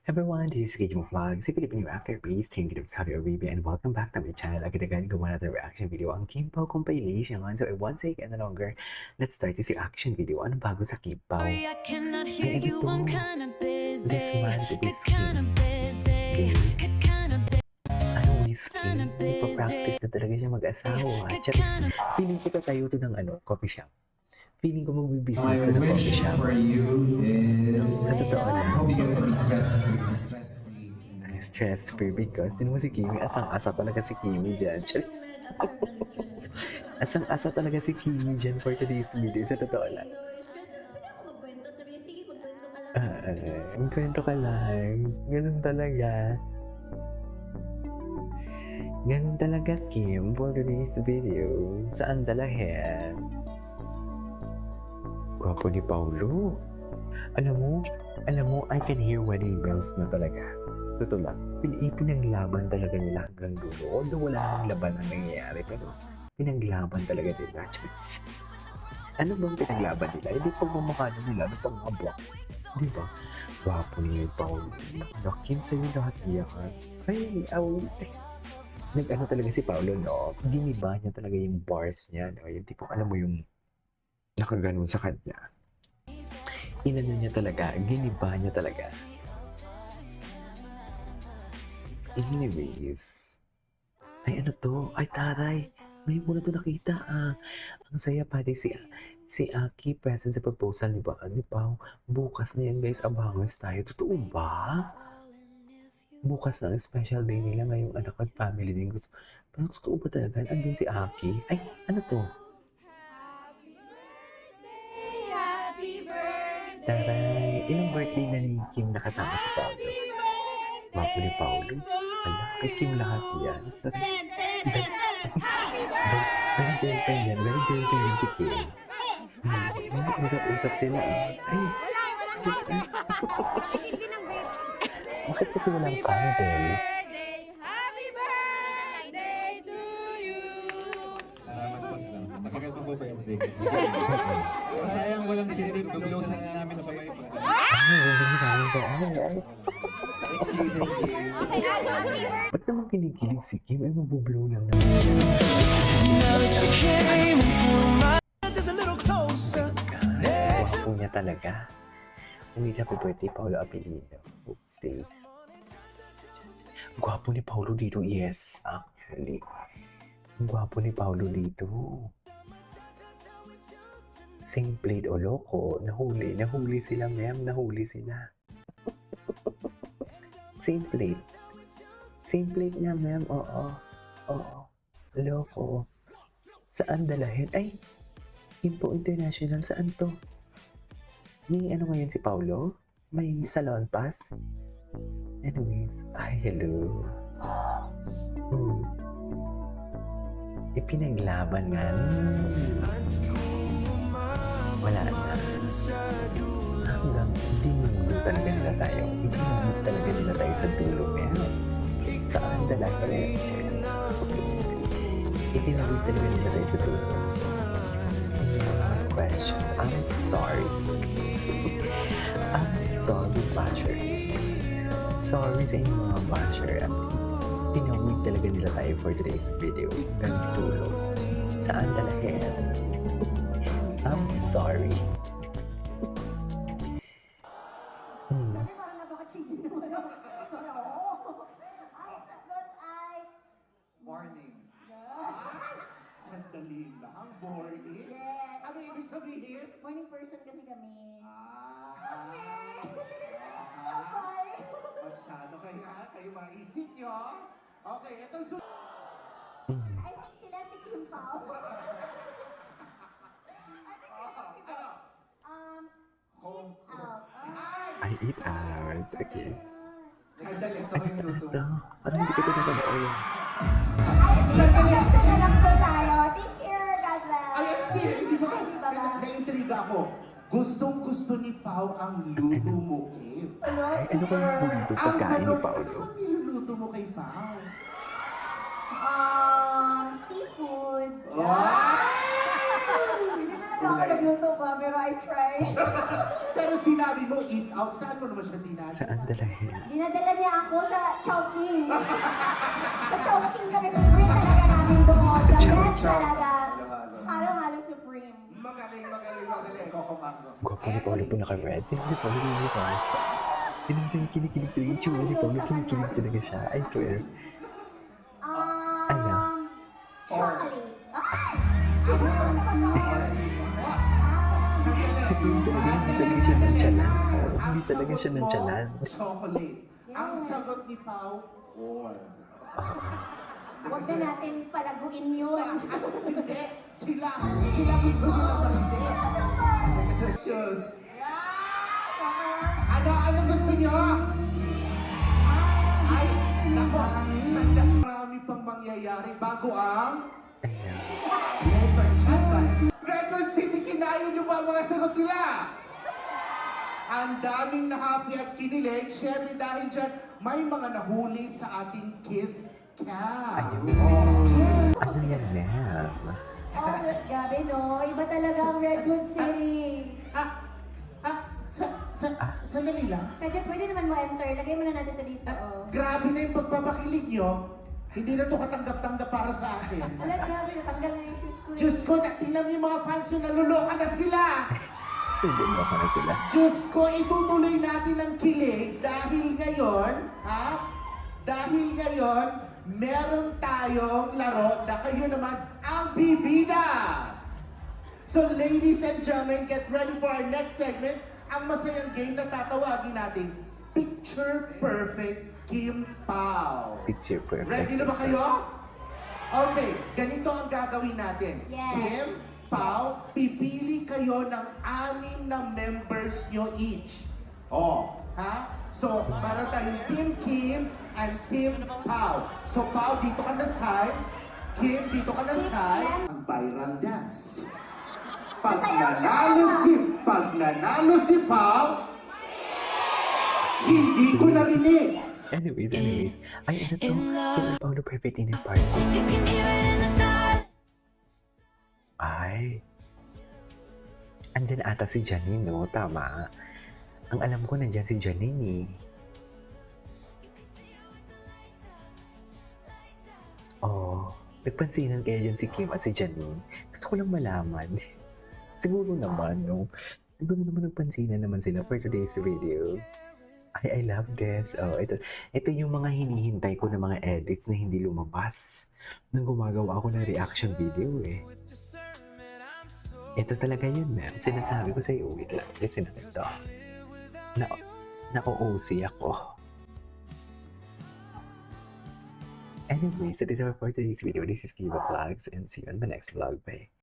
Everyone, this is Gage Vlog, si Filipino actor based here in Saudi Arabia, and welcome back to my channel. Agad-agad gawa natin reaction video ang Kimpaw compilation. So, one sec and no longer, let's start this reaction video. Ano bago sa Kimpaw? Ay, ano to? This man to be skin. Okay. Ano whiskey? Ipapractice na talaga siya mag-asawa. Charis, feeling ko tayo to ng coffee shop. Feeling ko magbibusiness to ng coffee shop. For you is Sa totoo lang. hope you get to be stress-free. Stress-free because sino mo si Kimi? Asang-asa talaga si Kimi dyan. Charis. Asang-asa talaga si Kimi dyan for today's video. Sa totoo lang. Kwento ka lang. Ganun talaga. Ganun talaga, Kim, for today's video. Saan dalahin? Gwapo ni Paulo. Alam mo, I can hear wedding bells na talaga. Totoo lang. Pinaglaban talaga nila hanggang dulo. Although wala namang laban ang nangyayari, pero pinaglaban talaga nila. Just, ano bang pinaglaban nila? Hindi pagmamukha nila, ano pang abwak. Di ba? Gwapo ni Paulo. Nakin sa'yo lahat iyakan. Ay, nag-ano talaga si Paulo, no? Giniba niya talaga yung bars niya, no? Yung tipo, alam mo yung nakaganon sa kanya. Inano niya talaga, giniba niya talaga. Anyways, ay ano to? Ay taray, may muna to nakita Ang saya pati si Aki present sa proposal ni Pao. Bukas na yan guys, abangers tayo. Totoo ba? Bukas na ang special day nila ngayong anak at family din. Pero totoo ba talaga? Andun si Aki? Ay, ano to? Taray! Ilang birthday na ni Kim nakasama si Paulo? Wapo ni Paulo? Ala, kay Kim lahat yan. Very girlfriend yan. Very girlfriend yan si Kim. Usap-usap sila. Ay! Bakit kasi walang candle? Happy birthday to you! Salamat po, salamat. Nakaganda po ba yung day? Sayang walang silip. Nag-close na namin sa may pagkakas. Ba't naman kinikilig si Kim? Ay, mabublow lang naman. Gusto niya talaga. Happy birthday, Paulo Apellido. Stays. Gwapo ni Paulo dito, yes. Actually. Gwapo ni Paulo dito. Same plate o loko. Nahuli sila, ma'am. Nahuli sila. Same plate. Same plate niya, ma'am. Oo. Loko. Saan dalahin? Ay, Impo International. Saan to? May ano ngayon si Paulo? May salon pass? Anyways. Ay, hello. Ipinaglaban nga. Wala na. Hanggang hindi nunod talaga nila tayo. Hindi nunod talaga nila tayo sa dulo. Saan dalahin? Yes. Itinawid talaga nila tayo sa dulo. Questions. I'm sorry. I'm sorry, basher. Sorry sa inyong mga basher. Tinawid talaga nila tayo for today's video. Hanggang dulo. Saan dalahin? I'm sorry. Parang napaka-cheesy naman ako. Ang sagot ay... Morning. Yeah. Sandali lang. Boring. Yes. Ano ibig sabihin? Morning person kasi kami. Masyado kayo maisip nyo. Okay, ito I think sila si Kim Pao. Eat out. I eat out. Okay. Sandali, sa yung luto. Ito. Parang hindi ko ito napanood. Ay, na lang po tayo. Thank you, God bless. Ay, hindi ba? Hindi ba ba? Na-intriga ako. Gustong-gusto ni Pao ang luto mo, Kim. Ay, ano ba yung dito pagkain ni Paulo? Ano bang niluluto mo kay Pao? Seafood. Wow! Hindi na talaga ako nagluto ba, pero I try. Pero sinabi mo, eat out. Saan mo naman siya dinala? Saan dalahin? Dinadala niya ako sa Chowking. Sa Chowking kami, Supreme talaga namin doon. The best talaga. Halo-halo Supreme. Magaling. Coco Mango. Gwapo ni Paolo po naka-red. Hindi po, hindi po. Tingnan mo yung kinikilig talaga yung tsura ni Paolo. Kinikilig talaga siya. I swear. Ano? Chocolate. Si Kim talaga hindi talaga siya nonchalant. Hindi talaga siya nonchalant. Chocolate. Ang sagot ni Pao, all. Huwag na natin palaguin yun. Hindi. Sila gusto nila marindi. Shoes. Ano gusto niyo? Ay, nako. Marami pang mangyayari bago ang Ayan. Record City, kinaya niyo ba ang mga sagot nila? Ang daming na-happy at kinilig. Siyempre dahil dyan, may mga nahuli sa ating Kiss Cam. Ayun. Ano yan, ma'am? Oh, gabi no. Iba talaga ang Redwood City. Sandali lang. Kaya pwede naman mo enter. Lagay mo na natin ito dito. Oh. Grabe na yung pagpapakilig nyo. Hindi na to katanggap-tanggap para sa akin. Alam, grabe, natanggal na yung shoes ko. Diyos ko, tingnan mo yung mga fans nyo, naluloka na sila. Hindi mo ako na sila. Diyos ko, itutuloy natin ang kilig dahil ngayon, Dahil ngayon, meron tayong laro na kayo naman ang bibida. So ladies and gentlemen, get ready for our next segment. Ang masayang game na tatawagin natin, Picture Perfect Kim Pao. Picture perfect. Ready na ba kayo? Okay, ganito ang gagawin natin. Yes. Kim, Pao, pipili kayo ng 6 na members nyo each. So, para tayong Team Kim and Team Pao. So, Pao, dito ka na side. Kim, dito ka na side. Ang viral dance. Pag nanalo si Pao, hindi ko narinig. Anyways. Ay, ano to? Kim Paolo Perfect Dinner Party. Ay. Andyan ata si Janine, no? Tama. Ang alam ko, nandyan si Janine, eh. Oh, nagpansinan kaya dyan si Kim at si Janine. Gusto ko lang malaman. Siguro naman, no? Siguro naman nagpansinan naman sila for today's video. I love this. Oh, ito yung mga hinihintay ko na mga edits na hindi lumabas nang gumagawa ako ng reaction video, eh. Ito talaga yun, ma'am. Sinasabi ko sa'yo, wait lang. Listen na ito. Na-OOC ako. Anyways, that is our for today's video. This is Kiva Vlogs and see you on the next vlog. Bye.